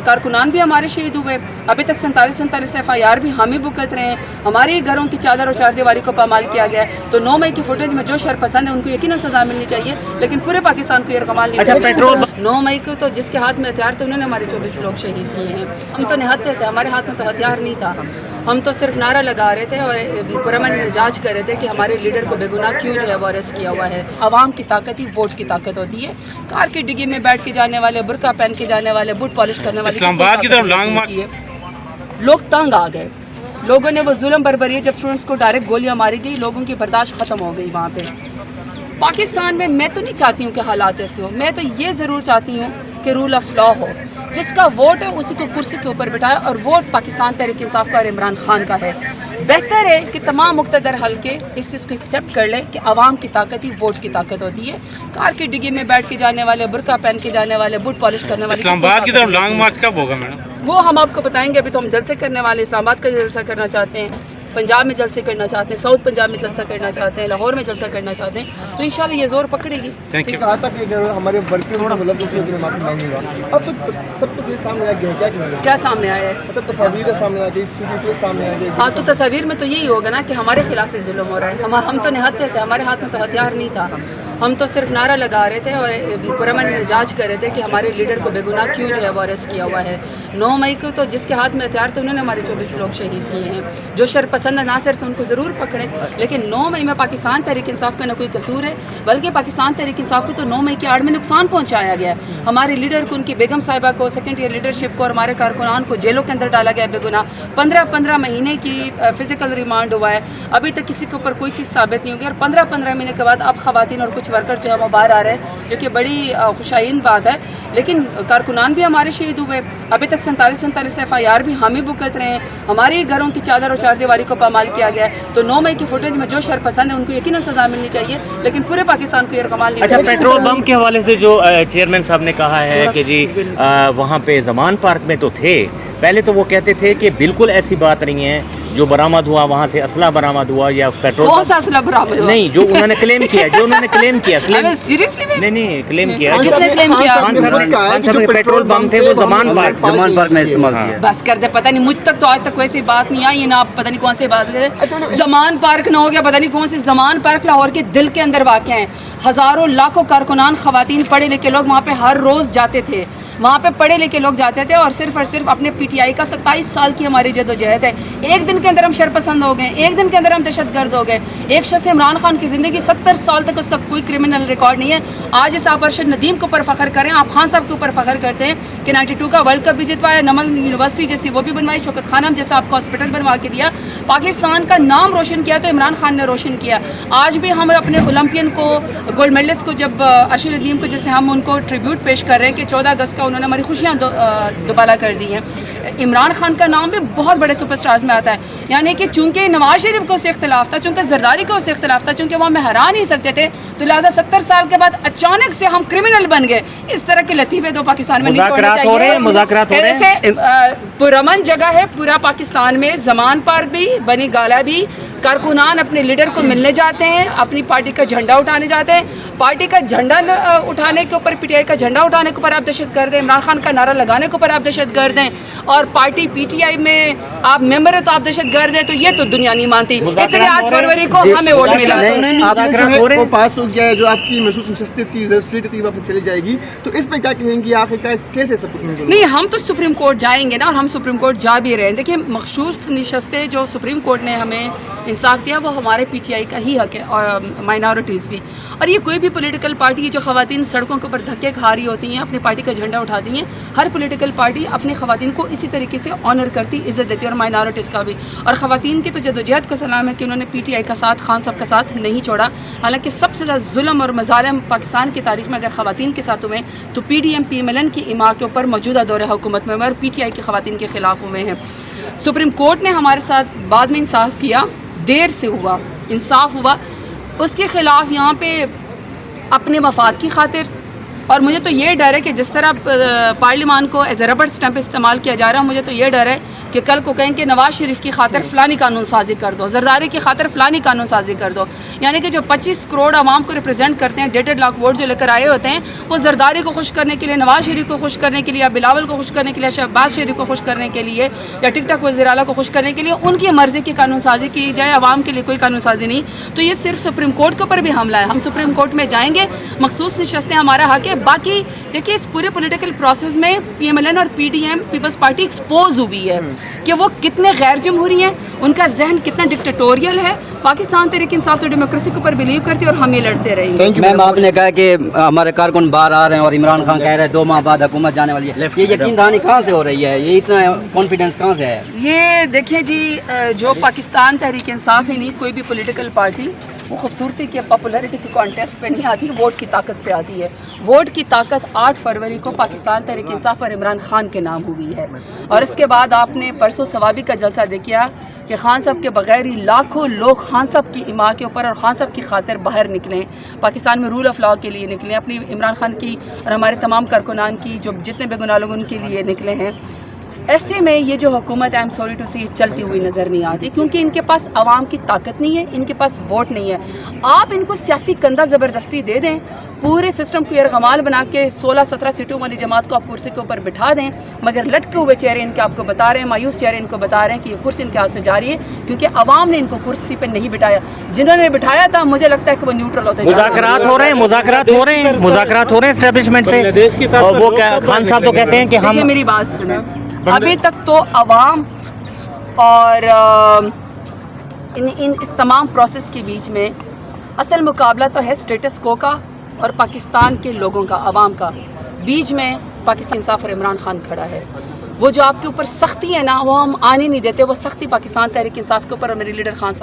کارکنان بھی ہمارے شہید ہوئے. ابھی تک 47 FIR بھی ہم ہی بھگت رہے ہیں. ہمارے گھروں کی چادر اور چار دیواری کو پامال کیا گیا ہے. تو 9 مئی کی فوٹیج میں جو شرپسند ہیں ان کو یقیناً سزا ملنی چاہیے, لیکن پورے پاکستان کو یہ کمال نہیں چاہیے. 9 مئی کو تو جس کے ہاتھ میں ہتھیار تھے انہوں نے ہمارے 24 لوگ شہید کیے ہیں. ہم تو نہتے تھے, ہمارے ہاتھ میں تو ہتھیار نہیں تھا. ہم تو صرف نعرہ لگا رہے تھے اور پرامن جانچ کر رہے تھے کہ ہمارے لیڈر کو بے گناہ کیوں جو ہے وہ اریسٹ کیا ہوا ہے. عوام کی طاقت ہی ووٹ کی طاقت ہوتی ہے. کار کی ڈگی میں بیٹھ کے جانے والے, برقع پہن کے جانے والے, بوٹ پالش کرنے والے اسلام آباد کی طرف لانگ مارچ, لوگ تنگ آ گئے. لوگوں نے وہ ظلم بربریت, جب اسٹوڈنٹس کو ڈائریکٹ گولیاں ماری گئی, لوگوں کی برداشت ختم ہو گئی. وہاں پہ پاکستان میں تو نہیں چاہتی ہوں کہ حالات ایسے ہو. میں تو یہ ضرور چاہتی ہوں کہ رول آف لا ہو. جس کا ووٹ ہے اسی کو کرسی کے اوپر بٹھایا, اور ووٹ پاکستان تحریک انصاف کا اور عمران خان کا ہے. بہتر ہے کہ تمام مقتدر حلقے اس چیز کو ایکسیپٹ کر لیں کہ عوام کی طاقت ہی ووٹ کی طاقت ہوتی ہے. کار کی ڈگی میں بیٹھ کے جانے والے, برقع پہن کے جانے والے, بوٹ پالش کرنے والے. اسلام آباد کی طرف لانگ مارچ کب ہوگا میڈم؟ وہ ہم آپ کو بتائیں گے. ابھی تو ہم جلسے کرنے والے, اسلام آباد کا جلسہ کرنا چاہتے ہیں, پنجاب میں جلسے کرنا چاہتے ہیں, ساؤتھ پنجاب میں جلسہ کرنا چاہتے ہیں, لاہور میں جلسہ کرنا چاہتے ہیں. تو انشاءاللہ یہ زور پکڑے گی. Thank you. کہا تھا کہ ہمارے ورکر مطلب دوسرے دن معافی مانگے گا. اب تو سب کچھ سامنے آ گیا ہے. کیا سامنے آیا ہے؟ مطلب تصاویر سامنے آ گئی, سیڈی سامنے آ گئی. ہاں, تو تصاویر میں تو یہی ہوگا نا کہ ہمارے خلاف ظلم ہو رہا ہے. ہم تو نہتے تھے, ہمارے ہاتھ میں تو ہتھیار نہیں تھا. ہم تو صرف نعرہ لگا رہے تھے اور پرامن جانچ کر رہے تھے کہ ہمارے لیڈر کو بے گناہ کیوں جو ہے وہ اریسٹ کیا ہوا ہے. 9 مئی کو تو جس کے ہاتھ میں ہتھیار تھے انہوں نے ہمارے 24 لوگ شہید کیے ہیں. جو شرپسند ہے ناصر تو ان کو ضرور پکڑیں, لیکن 9 مئی میں پاکستان تحریک انصاف کا نہ کوئی قصور ہے, بلکہ پاکستان تحریک انصاف کو تو 9 مئی کی آڑ میں نقصان پہنچایا گیا ہے. ہمارے لیڈر کو, ان کی بیگم صاحبہ کو, سیکنڈ ایئر لیڈرشپ کو اور ہمارے کارکنان کو جیلوں کے اندر ڈالا گیا بے گناہ. 15 مہینے کی فزیکل ریمانڈ ہوا ہے. ابھی تک کسی کے اوپر کوئی چیز ثابت نہیں ہوگی, اور 15 مہینے کے بعد اب خواتین اور کچھ ورکر جو ہے وہ باہر آ رہے ہیں, جو کہ بڑی خوشائن بات ہے. لیکن کارکنان بھی ہمارے شہید ہوئے. ابھی تک 47 FIR بھی ہم ہی بھگت رہے ہیں. ہمارے گھروں کی چادر اور چار دیواری کو پامال کیا گیا ہے. تو 9 مئی کی فوٹیج میں جو شرپسند ہیں ان کو یقیناً سزا ملنی چاہیے, لیکن پورے پاکستان کو یہ کمال نہیں. اچھا, پیٹرول بم کے حوالے سے جو چیئرمین صاحب نے کہا ہے کہ جی وہاں پہ زمان پارک میں تو تھے, پہلے تو وہ کہتے تھے کہ بالکل ایسی بات نہیں ہے, جو برآمد ہوا وہاں سے اسلحہ برآمد ہوا یا پیٹرول, کون سا اسلحہ برآمد ہوا؟ نہیں, جو انہوں نے کلیم کیا, سیریسلی نہیں کلیم کیا, کس نے کلیم کیا؟ خان صاحب کے پیٹرول بم تھے وہ زمان پارک میں استعمال کیا. بس کر دے, پتہ نہیں, مجھ تک تو آج تک ویسی بات نہیں آئی نا. پتہ نہیں کون سی بات ہے, زمان پارک نہ ہو گیا, پتہ نہیں کون سی. زمان پارک لاہور کے دل کے اندر واقع ہیں. ہزاروں لاکھوں کارکنان, خواتین, پڑھے لکھے لوگ وہاں پہ ہر روز جاتے تھے. وہاں پہ پڑھے لکھے لوگ جاتے تھے, اور صرف اپنے PTI کا 27 سال کی ہماری جدوجہد ہے. ایک دن کے اندر ہم شرپسند ہو گئے, ایک دن کے اندر ہم دہشت گرد ہو گئے. ایک شخص عمران خان کی زندگی 70 سال تک اس کا کوئی کرمنل ریکارڈ نہیں ہے. آج اس آپ ارشد ندیم کے اوپر فخر کریں, آپ خان صاحب کے اوپر فخر کرتے ہیں کہ 92 کا ورلڈ کپ بھی جتوایا, نمل یونیورسٹی جیسی وہ بھی بنوائی, شوکت خانم جیسا آپ کو ہاسپٹل بنوا کے دیا. پاکستان کا نام روشن کیا تو عمران خان نے روشن کیا. آج بھی ہم اپنے اولمپئن کو, گولڈ میڈلسٹ کو, جب ارشد ندیم کو, جیسے ہم ان کو ٹریبیوٹ پیش کر رہے ہیں کہ 14 اگست کا انہوں نے ہماری خوشیاں دوبالا کر دی ہیں. عمران خان کا نام بھی بہت بڑے سپر سٹارز میں آتا ہے. یعنی کہ چونکہ نواز شریف کو اس سے اختلاف تھا, چونکہ زرداری کو اس سے اختلاف تھا, چونکہ وہ ہمیں ہرا نہیں سکتے تھے, تو لہٰذا 70 سال کے بعد اچانک سے ہم کرمنل بن گئے. اس طرح کے لطیفے تو پاکستان میں نہیں چھوڑنے چاہیے. مذاکرات ہو رہے ہیں, پرامن جگہ ہے پورا پاکستان میں. زمان پارک بھی, بنی گالا بھی. کارکنان اپنے لیڈر کو ملنے جاتے ہیں, اپنی پارٹی کا جھنڈا اٹھانے جاتے ہیں. پارٹی کا جھنڈا اٹھانے کے اوپر, PTI کا جھنڈا اٹھانے کے اوپر آپ دہشت گرد ہیں, عمران خان کا نعرہ لگانے کے اوپر آپ دہشت گرد ہیں, اور پارٹی PTI میں آپ ممبر ہیں تو آپ دہشت گرد ہیں. تو یہ تو دنیا نہیں مانتی. اس لیے 8 فروری کو ہمیں ووٹ ملا. آپ نے جو پاس ہو گیا ہے, جو آپ کی محسوس نشستیں تھی, سیٹ تھی, واپس چلی جائے گی, تو اس پہ کیا کہیں گی آخر کار, کیسے سب کچھ نہیں, ہم تو سپریم کورٹ جائیں گے نا, اور ہم سپریم کورٹ جا بھی رہے ہیں. دیکھیے, مخصوص نشستیں جو سپریم کورٹ نے ہمیں انصاف دیا وہ ہمارے PTI کا ہی حق ہے, اور مائنارٹیز بھی. اور یہ کوئی بھی پولیٹیکل پارٹی جو خواتین سڑکوں کے اوپر دھکے کھا رہی ہوتی ہیں, اپنی پارٹی کا جھنڈا اٹھاتی ہیں, ہر پولیٹیکل پارٹی اپنی خواتین کو اسی طریقے سے آنر کرتی, عزت دیتی, اور مائنارٹیز کا بھی. اور خواتین کی تو جدوجہد کو سلام ہے کہ انہوں نے PTI کا ساتھ, خان صاحب کا ساتھ نہیں چھوڑا. حالانکہ سب سے زیادہ ظلم اور مظالم پاکستان کی تاریخ میں اگر خواتین کے ساتھ ہوئے تو PDM PMLN کی اما کے اوپر موجودہ دور حکومت میں ہوئے, اور PTI کی خواتین کے خلاف ہوئے ہیں. سپریم کورٹ نے ہمارے ساتھ بعد میں انصاف کیا, دیر سے ہوا, انصاف ہوا. اس کے خلاف یہاں پہ اپنے مفاد کی خاطر, اور مجھے تو یہ ڈر ہے کہ جس طرح پارلیمان کو ایز اے ربڑ اسٹمپ استعمال کیا جا رہا ہے, مجھے تو یہ ڈر ہے کہ کل کو کہیں کہ نواز شریف کی خاطر فلانی قانون سازی کر دو, زرداری کی خاطر فلانی قانون سازی کر دو. یعنی کہ جو 25 کروڑ عوام کو ریپرزینٹ کرتے ہیں, 1.5 لاکھ ووٹ جو لے کر آئے ہوتے ہیں, وہ زرداری کو خوش کرنے کے لیے, نواز شریف کو خوش کرنے کے لیے, یا بلاول کو خوش کرنے کے لیے, شہباز شریف کو خوش کرنے کے لیے, یا ٹک ٹاک وزیر اعلیٰ کو خوش کرنے کے لیے ان کی مرضی کی قانون سازی کی جائے, عوام کے لیے کوئی قانون سازی نہیں. تو یہ صرف سپریم کورٹ کے اوپر بھی حملہ ہے. ہم سپریم کورٹ میں جائیں گے, مخصوص نشستیں ہمارا حق ہے. باقی دیکھیے اس پورے پولیٹیکل پروسیس میں پی ایم ایل این اور P D M Peoples Party expose ہوئی ہے کہ وہ کتنے غیر جمہوری ہیں, ان کا ذہن کتنا ڈکٹیٹوریل ہے. پاکستان تحریک انصاف تو ڈیموکریسی کے اوپر بلیو کرتی ہے اور ہم یہ لڑتے رہیں گے. میم آپ نے کہا کہ ہمارے کارکن باہر آ رہے ہیں اور عمران خان کہہ رہے ہیں 2 ماہ بعد حکومت جانے والی ہے, یہ یقین دہانی کہاں سے ہو رہی ہے, یہ اتنا کانفیڈنس کہاں سے ہے؟ یہ دیکھیں جی, جو پاکستان تحریک انصاف ہی نہیں, کوئی بھی پولیٹیکل پارٹی وہ خوبصورتی کی پاپولیرٹی کی کانٹیسٹ پہ نہیں آتی, ووٹ کی طاقت سے آتی ہے. ووٹ کی طاقت 8 فروری کو پاکستان تحریک انصاف اور عمران خان کے نام ہوئی ہے. اور اس کے بعد آپ نے پرسوں ثوابی کا جلسہ دیکھا کہ خان صاحب کے بغیر ہی لاکھوں لوگ خان صاحب کی اما کے اوپر اور خان صاحب کی خاطر باہر نکلیں, پاکستان میں رول آف لا کے لیے نکلیں, اپنی عمران خان کی اور ہمارے تمام کارکنان کی جو جتنے بے گناہ لوگ ان کے لیے نکلے ہیں. ایسے میں یہ جو حکومت آئی ایم سوری ٹو سی چلتی ہوئی نظر نہیں آتی, کیونکہ ان کے پاس عوام کی طاقت نہیں ہے, ان کے پاس ووٹ نہیں ہے. آپ ان کو سیاسی کندھا زبردستی دے دیں, پورے سسٹم کو یرغمال بنا کے 16-17 سیٹوں والی جماعت کو آپ کرسی کے اوپر بٹھا دیں, مگر لٹکے ہوئے چہرے ان کے آپ کو بتا رہے ہیں, مایوس چہرے ان کو بتا رہے ہیں کہ یہ کرسی ان کے ہاتھ سے جا رہی ہے, کیونکہ عوام نے ان کو کرسی پہ نہیں بٹھایا. جنہوں نے بٹھایا تھا مجھے لگتا ہے کہ وہ نیوٹرل ہوتے ہیں. مذاکرات ہو رہے ہیں اسٹیبلشمنٹ سے, اور وہ خان صاحب تو کہتے ہیں کہ ہم, میری بات سنیں, ابھی تک تو عوام اور اس تمام پروسیس کے بیچ میں اصل مقابلہ تو ہے اسٹیٹس کو کا اور پاکستان کے لوگوں کا, عوام کا. بیچ میں پاکستان انصاف اور عمران خان کھڑا ہے. وہ جو آپ کے اوپر سختی ہے نا, وہ ہم آنے نہیں دیتے. وہ سختی پاکستان تحریک انصاف کے اوپر اور میرے لیڈر خان صاحب